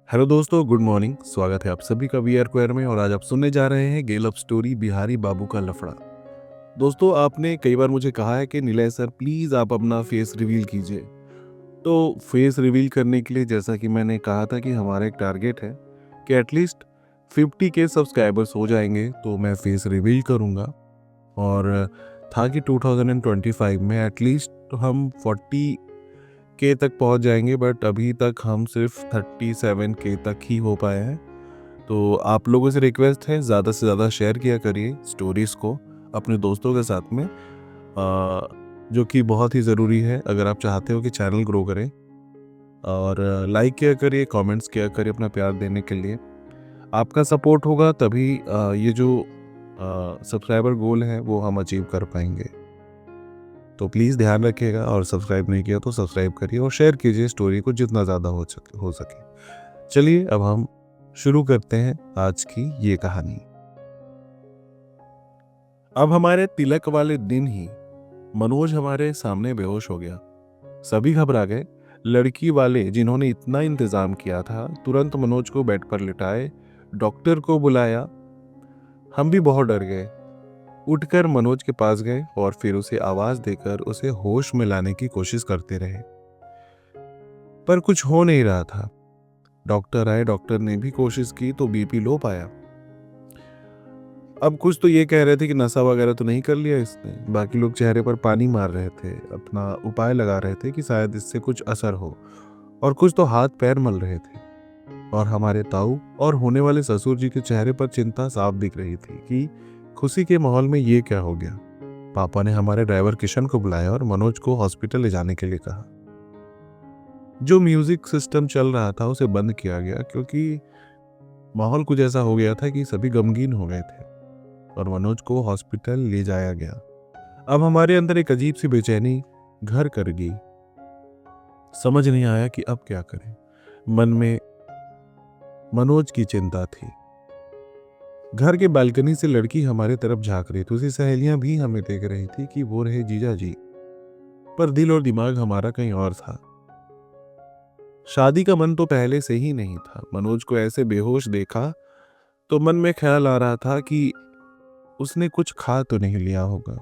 Hello दोस्तों, good morning. स्वागत है आप सभी का वी आर क्वेयर में। और आज आप सुनने जा रहे हैं गेल ऑफ स्टोरी बिहारी बाबू का लफड़ा। दोस्तों, आपने कई बार मुझे कहा है कि निलय सर प्लीज़ आप अपना फेस रिवील कीजिए। तो फेस रिवील करने के लिए जैसा कि मैंने कहा था कि हमारा एक टारगेट है कि एटलीस्ट 50 के सब्सक्राइबर्स हो जाएंगे तो मैं फेस रिवील करूंगा। और था कि 2025 में एटलीस्ट हम 40 के तक पहुंच जाएंगे, बट अभी तक हम सिर्फ 37 के तक ही हो पाए हैं। तो आप लोगों से रिक्वेस्ट है, ज़्यादा से ज़्यादा शेयर किया करिए स्टोरीज़ को अपने दोस्तों के साथ में, जो कि बहुत ही ज़रूरी है अगर आप चाहते हो कि चैनल ग्रो करें। और लाइक किया करिए, कमेंट्स किया करिए अपना प्यार देने के लिए। आपका सपोर्ट होगा तभी ये जो सब्सक्राइबर गोल है वो हम अचीव कर पाएंगे। तो प्लीज़ ध्यान रखिएगा, और सब्सक्राइब नहीं किया तो सब्सक्राइब करिए और शेयर कीजिए स्टोरी को जितना ज़्यादा हो सके। चलिए अब हम शुरू करते हैं आज की ये कहानी। अब हमारे तिलक वाले दिन ही मनोज हमारे सामने बेहोश हो गया। सभी घबरा गए। लड़की वाले जिन्होंने इतना इंतजाम किया था तुरंत मनोज को बेड पर लिटाए, डॉक्टर को बुलाया। हम भी बहुत डर गए। उठकर मनोज के पास गए और फिर उसे आवाज देकर उसे होश में लाने की कोशिश करते रहे, पर कुछ हो नहीं रहा था। डॉक्टर आए, डॉक्टर ने भी कोशिश की तो बीपी लो पाया। अब कुछ तो ये कह रहे थे कि नशा वगैरह तो नहीं कर लिया इसने। बाकी लोग चेहरे पर पानी मार रहे थे, अपना उपाय लगा रहे थे कि शायद इससे कुछ असर हो। और कुछ तो हाथ पैर मल रहे थे। और हमारे ताऊ और होने वाले ससुर जी के चेहरे पर चिंता साफ दिख रही थी कि खुशी के माहौल में ये क्या हो गया। पापा ने हमारे ड्राइवर किशन को बुलाया और मनोज को हॉस्पिटल ले जाने के लिए कहा। जो म्यूजिक सिस्टम चल रहा था उसे बंद किया गया, क्योंकि माहौल कुछ ऐसा हो गया था कि सभी गमगीन हो गए थे। और मनोज को हॉस्पिटल ले जाया गया। अब हमारे अंदर एक अजीब सी बेचैनी घर कर गई। समझ नहीं आया कि अब क्या करें। मन में मनोज की चिंता थी। घर के बालकनी से लड़की हमारे तरफ झांक रही थी। उसकी सहेलियां भी हमें देख रही थी कि वो रहे जीजा जी, पर दिल और दिमाग हमारा कहीं और था। शादी का मन तो पहले से ही नहीं था। मनोज को ऐसे बेहोश देखा तो मन में ख्याल आ रहा था कि उसने कुछ खा तो नहीं लिया होगा।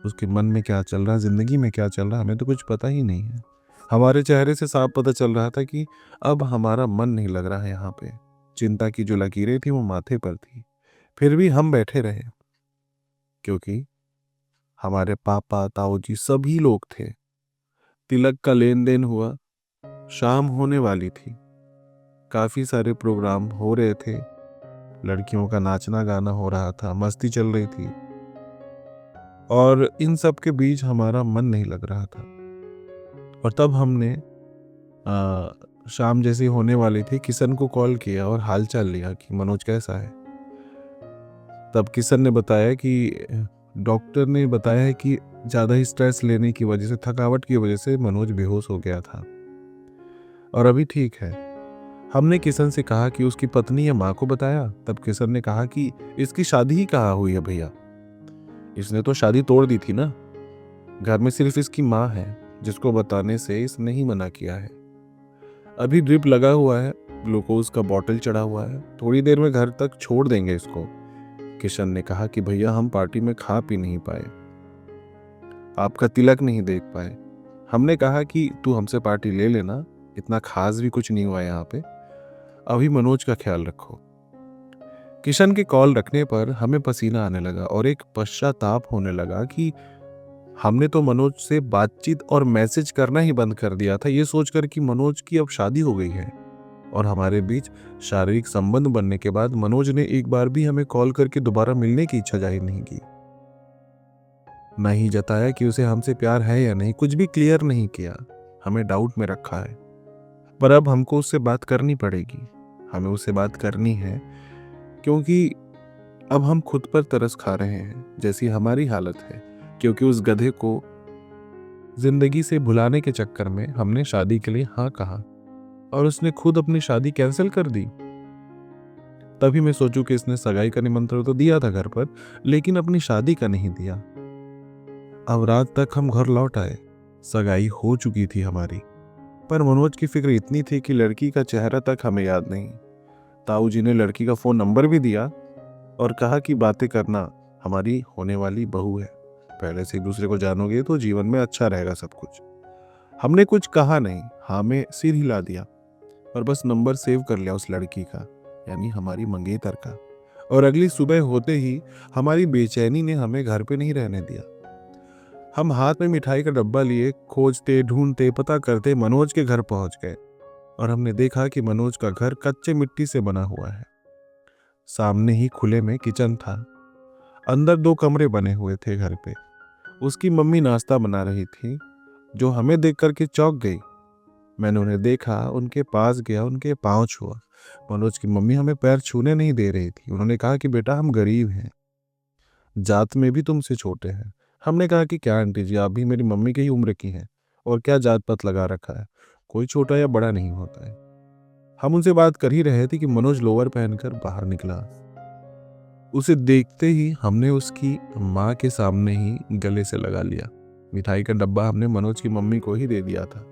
उसके मन में क्या चल रहा है, जिंदगी में क्या चल रहा है, हमें तो कुछ पता ही नहीं है। हमारे चेहरे से साफ पता चल रहा था कि अब हमारा मन नहीं लग रहा है यहाँ पे। चिंता की जो लकीरें थी वो माथे पर थी। फिर भी हम बैठे रहे, क्योंकि हमारे पापा ताऊ जी सभी लोग थे। तिलक का लेन देन हुआ, शाम होने वाली थी। काफी सारे प्रोग्राम हो रहे थे, लड़कियों का नाचना गाना हो रहा था, मस्ती चल रही थी। और इन सब के बीच हमारा मन नहीं लग रहा था। और तब हमने शाम जैसी होने वाली थी, किशन को कॉल किया और हालचाल लिया कि मनोज कैसा है। तब किशन ने बताया कि डॉक्टर ने बताया है कि ज़्यादा ही स्ट्रेस लेने की वजह से, थकावट की वजह से मनोज बेहोश हो गया था और अभी ठीक है। हमने किशन से कहा कि उसकी पत्नी या माँ को बताया। तब किशन ने कहा कि इसकी शादी ही कहाँ हुई है भैया, इसने तो शादी तोड़ दी थी ना। घर में सिर्फ इसकी माँ है जिसको बताने से इसने ही मना किया है। अभी ड्रिप लगा हुआ है, ग्लूकोज का बॉटल चढ़ा हुआ है, थोड़ी देर में घर तक छोड़ देंगे इसको। किशन ने कहा कि भैया हम पार्टी में खा पी नहीं पाए, आपका तिलक नहीं देख पाए। हमने कहा कि तू हमसे पार्टी ले लेना, इतना खास भी कुछ नहीं हुआ यहाँ पे, अभी मनोज का ख्याल रखो। किशन के कॉल रखने पर हमें पसीना आने लगा और एक पश्चाताप होने लगा कि हमने तो मनोज से बातचीत और मैसेज करना ही बंद कर दिया था, ये सोचकर कि मनोज की अब शादी हो गई है। और हमारे बीच शारीरिक संबंध बनने के बाद मनोज ने एक बार भी हमें कॉल करके दोबारा मिलने की इच्छा जाहिर नहीं की। न ही जताया कि उसे हमसे प्यार है या नहीं, कुछ भी क्लियर नहीं किया। हमें डाउट में रखा है। पर अब हमको उससे बात करनी पड़ेगी। हमें उससे बात करनी है, क्योंकि अब हम खुद पर तरस खा रहे हैं जैसी हमारी हालत है। क्योंकि उस गधे को जिंदगी से भुलाने के चक्कर में हमने शादी के लिए हाँ कहा और उसने खुद अपनी शादी कैंसिल कर दी। तभी मैं सोचूं कि इसने सगाई का निमंत्रण तो दिया था घर पर, लेकिन अपनी शादी का नहीं दिया। अब रात तक हम घर लौट आए, सगाई हो चुकी थी हमारी। पर मनोज की फिक्र इतनी थी कि लड़की का चेहरा तक हमें याद नहीं। ताऊ जी ने लड़की का फ़ोन नंबर भी दिया और कहा कि बातें करना, हमारी होने वाली बहू है, पहले से एक दूसरे को जानोगे तो जीवन में अच्छा रहेगा सब कुछ। हमने कुछ कहा नहीं, हाँ में सिर हिला दिया और बस नंबर सेव कर लिया उस लड़की का, यानी हमारी मंगेतर का। और अगली सुबह होते ही हमारी बेचैनी ने हमें घर पे नहीं रहने दिया। हम हाथ में मिठाई का डब्बा लिए खोजते ढूंढते पता करते मनोज के घर पहुंच गए और हमने देखा कि मनोज का घर कच्चे मिट्टी से बना हुआ है। सामने ही खुले में किचन था, अंदर 2 कमरे बने हुए थे घर पे। उसकी मम्मी नाश्ता बना रही थी, जो हमें देख करके चौंक गई। मैंने उन्हें देखा, उनके पास गया, उनके पांव छुआ। मनोज की मम्मी हमें पैर छूने नहीं दे रही थी। उन्होंने कहा कि बेटा हम गरीब हैं, जात में भी तुमसे छोटे हैं। हमने कहा कि क्या आंटी जी, आप भी मेरी मम्मी की ही उम्र की हैं और क्या जात पात लगा रखा है, कोई छोटा या बड़ा नहीं होता है। हम उनसे बात कर ही रहे थे कि मनोज लोअर पहनकर बाहर निकला। उसे देखते ही हमने उसकी माँ के सामने ही गले से लगा लिया। मिठाई का डब्बा हमने मनोज की मम्मी को ही दे दिया था।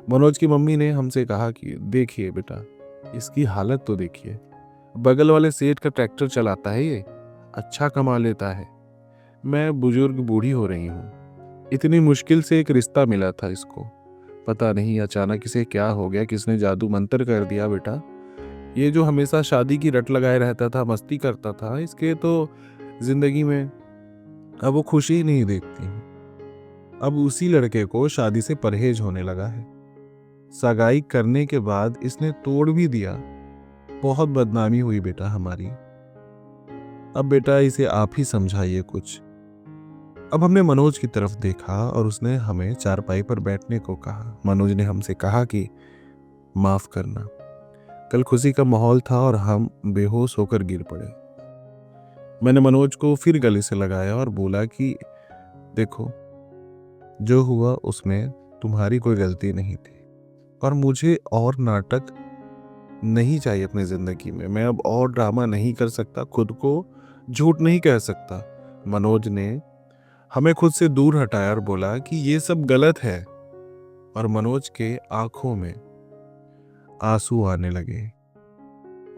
मनोज की मम्मी ने हमसे कहा कि देखिए बेटा, इसकी हालत तो देखिए, बगल वाले सेठ का ट्रैक्टर चलाता है, ये अच्छा कमा लेता है, मैं बुजुर्ग बूढ़ी हो रही हूँ। इतनी मुश्किल से एक रिश्ता मिला था इसको, पता नहीं अचानक इसे क्या हो गया, किसने जादू मंतर कर दिया बेटा। ये जो हमेशा शादी की रट लगाए रहता था, मस्ती करता था, इसके तो जिंदगी में अब वो खुशी ही नहीं देखती हूँ। अब उसी लड़के को शादी से परहेज होने लगा है। सगाई करने के बाद इसने तोड़ भी दिया। बहुत बदनामी हुई बेटा हमारी। अब बेटा इसे आप ही समझाइए कुछ। अब हमने मनोज की तरफ देखा और उसने हमें चारपाई पर बैठने को कहा। मनोज ने हमसे कहा कि माफ करना, कल खुशी का माहौल था और हम बेहोश होकर गिर पड़े। मैंने मनोज को फिर गले से लगाया और बोला कि देखो, जो हुआ उसमें तुम्हारी कोई गलती नहीं थी और मुझे और नाटक नहीं चाहिए अपनी जिंदगी में। मैं अब और ड्रामा नहीं कर सकता, खुद को झूठ नहीं कह सकता। मनोज ने हमें खुद से दूर हटाया और बोला कि ये सब गलत है, और मनोज के आंखों में आंसू आने लगे।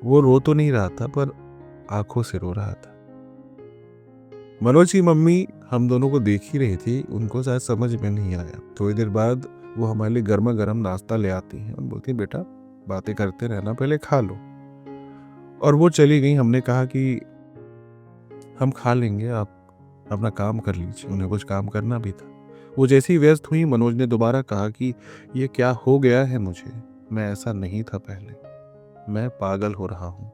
वो रो तो नहीं रहा था, पर आंखों से रो रहा था। मनोज की मम्मी हम दोनों को देख ही रही थी, उनको शायद समझ में नहीं आया। थोड़ी देर बाद वो हमारे लिए गर्मा गर्म नाश्ता ले आती हैं और बोलती, बेटा बातें करते रहना, पहले खा लो। और वो चली गई। हमने कहा कि हम खा लेंगे, आप अपना काम कर लीजिए। उन्हें कुछ काम करना भी था। वो जैसे ही व्यस्त हुई, मनोज ने दोबारा कहा कि ये क्या हो गया है मुझे, मैं ऐसा नहीं था पहले, मैं पागल हो रहा हूं,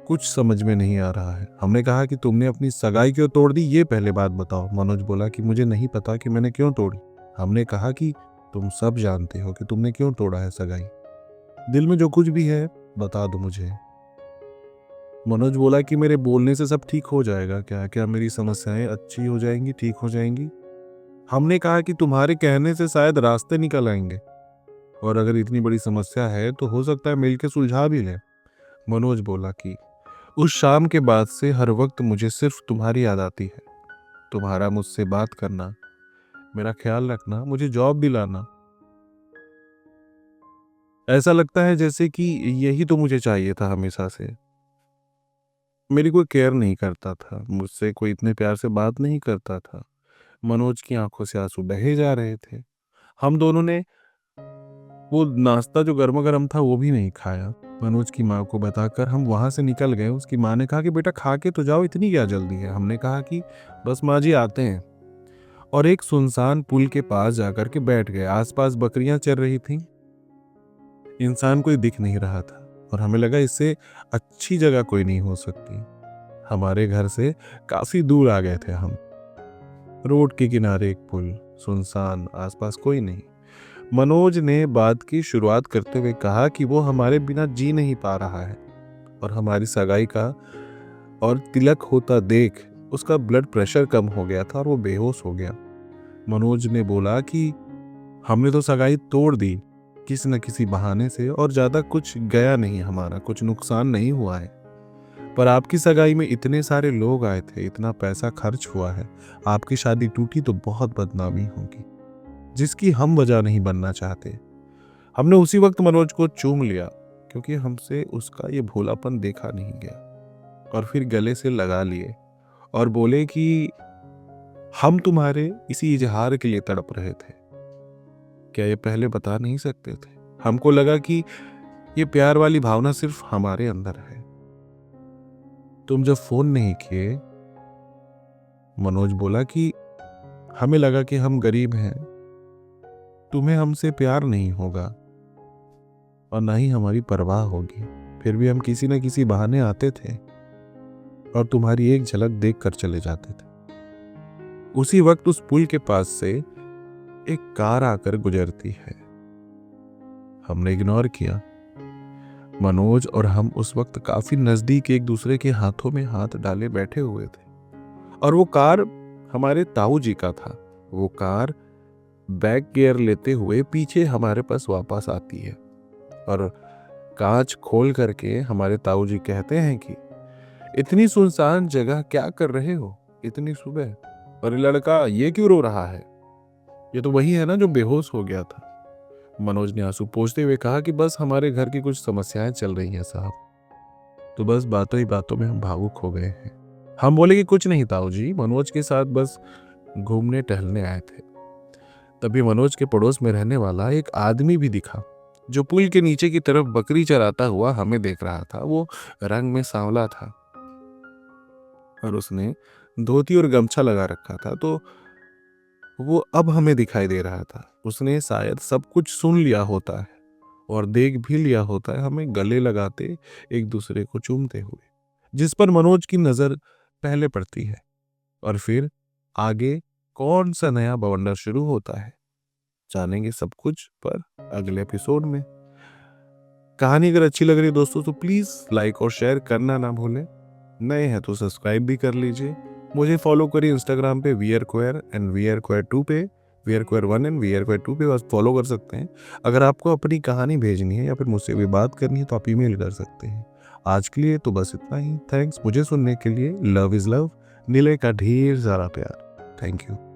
कुछ समझ में नहीं आ रहा है। हमने कहा कि तुमने अपनी सगाई क्यों तोड़ दी, ये पहले बात बताओ। मनोज बोला कि मुझे नहीं पता कि मैंने क्यों तोड़ी। हमने कहा कि तुम सब जानते हो कि तुमने क्यों तोड़ा है सगाई, दिल में जो कुछ भी है बता दो मुझे। मनोज बोला कि मेरे बोलने से सब ठीक हो जाएगा क्या, क्या मेरी समस्याएं अच्छी हो जाएंगी, ठीक हो जाएंगी। हमने कहा कि तुम्हारे कहने से शायद रास्ते निकल आएंगे, और अगर इतनी बड़ी समस्या है तो हो सकता है मिलकर सुलझा भी लें। मनोज बोला कि उस शाम के बाद से हर वक्त मुझे सिर्फ तुम्हारी याद आती है, तुम्हारा मुझसे बात करना, मेरा ख्याल रखना, मुझे जॉब दिलाना। ऐसा लगता है जैसे कि यही तो मुझे चाहिए था हमेशा से। मेरी कोई केयर नहीं करता था, मुझसे कोई इतने प्यार से बात नहीं करता था। मनोज की आंखों से आंसू बहे जा रहे थे। हम दोनों ने वो नाश्ता जो गर्मा गर्म था वो भी नहीं खाया। मनोज की माँ को बताकर हम वहां से निकल गए। उसकी माँ ने कहा कि बेटा खा के तो जाओ, इतनी क्या जल्दी है। हमने कहा कि बस माँ जी आते हैं, और एक सुनसान पुल के पास जाकर के बैठ गए। आसपास बकरियां चर रही थीं, इंसान कोई दिख नहीं रहा था, और हमें लगा इससे अच्छी जगह कोई नहीं हो सकती। हमारे घर से काफी दूर आ गए थे हम। रोड के किनारे एक पुल, सुनसान, आसपास कोई नहीं। मनोज ने बात की शुरुआत करते हुए कहा कि वो हमारे बिना जी नहीं पा रहा है, और हमारी सगाई का और तिलक होता देख उसका ब्लड प्रेशर कम हो गया था और वो बेहोश हो गया। मनोज ने बोला कि हमने तो सगाई तोड़ दी किसी न किसी बहाने से, और ज्यादा कुछ गया नहीं, हमारा कुछ नुकसान नहीं हुआ है, पर आपकी सगाई में इतने सारे लोग आए थे, इतना पैसा खर्च हुआ है, आपकी शादी टूटी तो बहुत बदनामी होगी। जिसकी हम वजह नहीं बनना चाहते। हमने उसी वक्त मनोज को चूम लिया क्योंकि हमसे उसका ये भोलापन देखा नहीं गया, और फिर गले से लगा लिए और बोले कि हम तुम्हारे इसी इजहार के लिए तड़प रहे थे, क्या ये पहले बता नहीं सकते थे? हमको लगा कि ये प्यार वाली भावना सिर्फ हमारे अंदर है। तुम जब फोन नहीं किए, मनोज बोला कि हमें लगा कि हम गरीब हैं, तुम्हें हमसे प्यार नहीं होगा और ना ही हमारी परवाह होगी, फिर भी हम किसी न किसी बहाने आते थे और तुम्हारी एक झलक देख कर चले जाते थे। उसी वक्त उस पुल के पास से एक कार आकर गुजरती है। हमने इग्नोर किया। मनोज और हम उस वक्त काफी नजदीक एक दूसरे के हाथों में हाथ डाले बैठे हुए थे, और वो कार हमारे ताऊ जी का था। वो कार बैक गियर लेते हुए पीछे हमारे पास वापस आती है और कांच खोल करके हमारे ताऊ जी कहते हैं कि इतनी सुनसान जगह क्या कर रहे हो इतनी सुबह, और ये लड़का ये क्यों रो रहा है? ये तो वही है ना जो बेहोश हो गया था। मनोज ने आंसू पोंछते हुए कहा कि बस हमारे घर की कुछ समस्याएं चल रही हैं साहब, तो बस बातों ही बातों में हम भावुक हो गए हैं। हम बोले कि कुछ नहीं ताऊ जी, मनोज के साथ बस घूमने टहलने आए थे। तभी मनोज के पड़ोस में रहने वाला एक आदमी भी दिखा जो पुल के नीचे की तरफ बकरी चराता हुआ हमें देख रहा था। वो रंग में सांवला था और उसने धोती और गमछा लगा रखा था, तो वो अब हमें दिखाई दे रहा था। उसने शायद सब कुछ सुन लिया होता है और देख भी लिया होता है हमें गले लगाते, एक दूसरे को चूमते हुए, जिस पर मनोज की नजर पहले पड़ती है। और फिर आगे कौन सा नया बवंडर शुरू होता है, जानेंगे सब कुछ पर अगले एपिसोड में। कहानी अगर अच्छी लग रही है दोस्तों तो प्लीज लाइक और शेयर करना ना भूलें। नए हैं तो सब्सक्राइब भी कर लीजिए। मुझे फॉलो करिए इंस्टाग्राम पे वीआरक्वायर एंड वीआरक्वायर2 पे, वीआरक्वायर1 एंड वीआरक्वायर2 पे बस फॉलो कर सकते हैं। अगर आपको अपनी कहानी भेजनी है या फिर मुझसे भी बात करनी है तो आप ईमेल कर सकते हैं। आज के लिए तो बस इतना ही। थैंक्स मुझे सुनने के लिए। Love is love. नीले का ढेर सारा प्यार। Thank you.